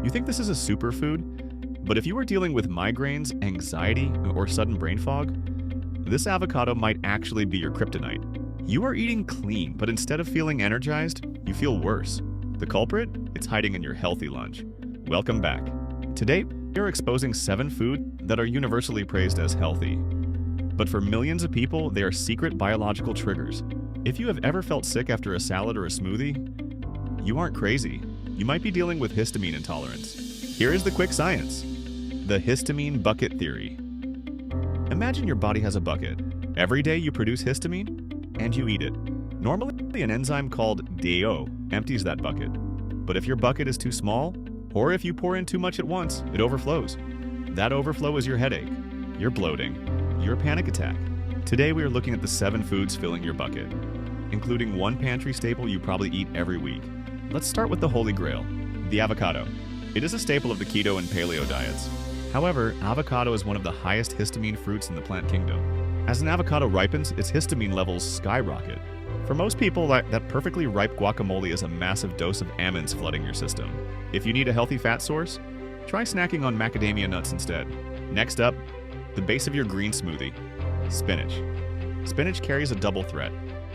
You think this is a superfood? But if you are dealing with migraines, anxiety, or sudden brain fog, this avocado might actually be your kryptonite. You are eating clean, but instead of feeling energized, you feel worse. The culprit? It's hiding in your healthy lunch. Welcome back. Today, we are exposing 7 foods that are universally praised as healthy. But for millions of people, they are secret biological triggers. If you have ever felt sick after a salad or a smoothie, you aren't crazy. You might be dealing with histamine intolerance. Here is the quick science. The histamine bucket theory. Imagine your body has a bucket. Every day you produce histamine, and you eat it. Normally, an enzyme called DO empties that bucket. But if your bucket is too small, or if you pour in too much at once, it overflows. That overflow is your headache, your bloating, your panic attack. Today we are looking at the 7 foods filling your bucket, including one pantry staple you probably eat every week. Let's start with the holy grail, the avocado. It is a staple of the keto and paleo diets. However, avocado is one of the highest histamine fruits in the plant kingdom. As an avocado ripens, its histamine levels skyrocket. For most people, that perfectly ripe guacamole is a massive dose of amines flooding your system. If you need a healthy fat source, try snacking on macadamia nuts instead. Next up, the base of your green smoothie, spinach. Spinach carries a double threat.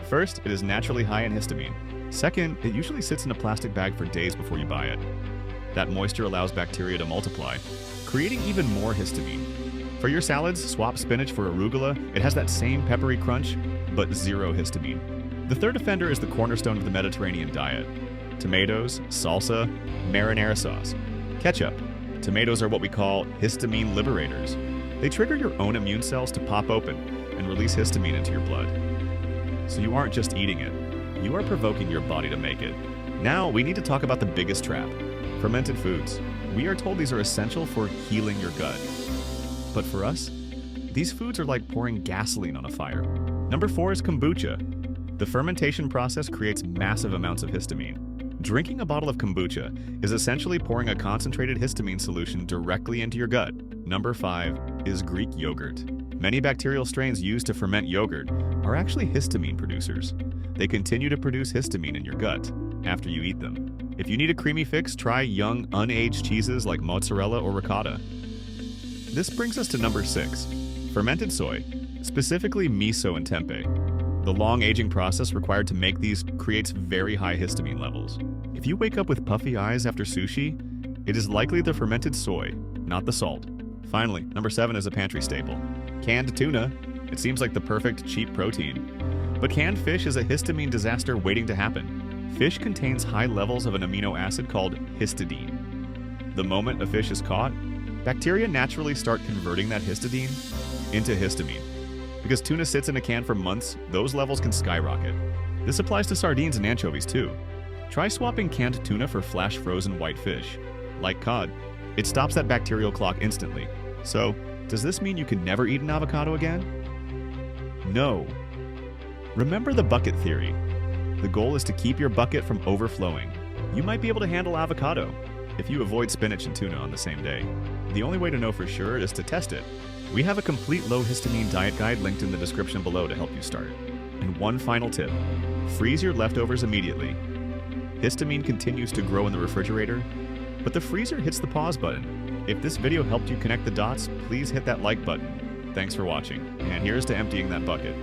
First, it is naturally high in histamine. Second, it usually sits in a plastic bag for days before you buy it. That moisture allows bacteria to multiply, creating even more histamine. For your salads, swap spinach for arugula. It has that same peppery crunch, but zero histamine. The third offender is the cornerstone of the Mediterranean diet. Tomatoes, salsa, marinara sauce, ketchup. Tomatoes are what we call histamine liberators. They trigger your own immune cells to pop open and release histamine into your blood. So you aren't just eating it, you are provoking your body to make it. Now we need to talk about the biggest trap, fermented foods. We are told these are essential for healing your gut. But for us, these foods are like pouring gasoline on a fire. Number 4 is kombucha. The fermentation process creates massive amounts of histamine. Drinking a bottle of kombucha is essentially pouring a concentrated histamine solution directly into your gut. Number 5 is Greek yogurt. Many bacterial strains used to ferment yogurt are actually histamine producers. They continue to produce histamine in your gut after you eat them. If you need a creamy fix, try young, unaged cheeses like mozzarella or ricotta. This brings us to number 6, fermented soy, specifically miso and tempeh. The long aging process required to make these creates very high histamine levels. If you wake up with puffy eyes after sushi, it is likely the fermented soy, not the salt. Finally, number 7 is a pantry staple, canned tuna. It seems like the perfect cheap protein. But canned fish is a histamine disaster waiting to happen. Fish contains high levels of an amino acid called histidine. The moment a fish is caught, bacteria naturally start converting that histidine into histamine. Because tuna sits in a can for months, those levels can skyrocket. This applies to sardines and anchovies too. Try swapping canned tuna for flash frozen white fish, like cod. It stops that bacterial clock instantly. So, does this mean you can never eat an avocado again? No. Remember the bucket theory. The goal is to keep your bucket from overflowing. You might be able to handle avocado if you avoid spinach and tuna on the same day. The only way to know for sure is to test it. We have a complete low histamine diet guide linked in the description below to help you start. And one final tip, freeze your leftovers immediately. Histamine continues to grow in the refrigerator, but the freezer hits the pause button. If this video helped you connect the dots, please hit that like button. Thanks for watching, and here's to emptying that bucket.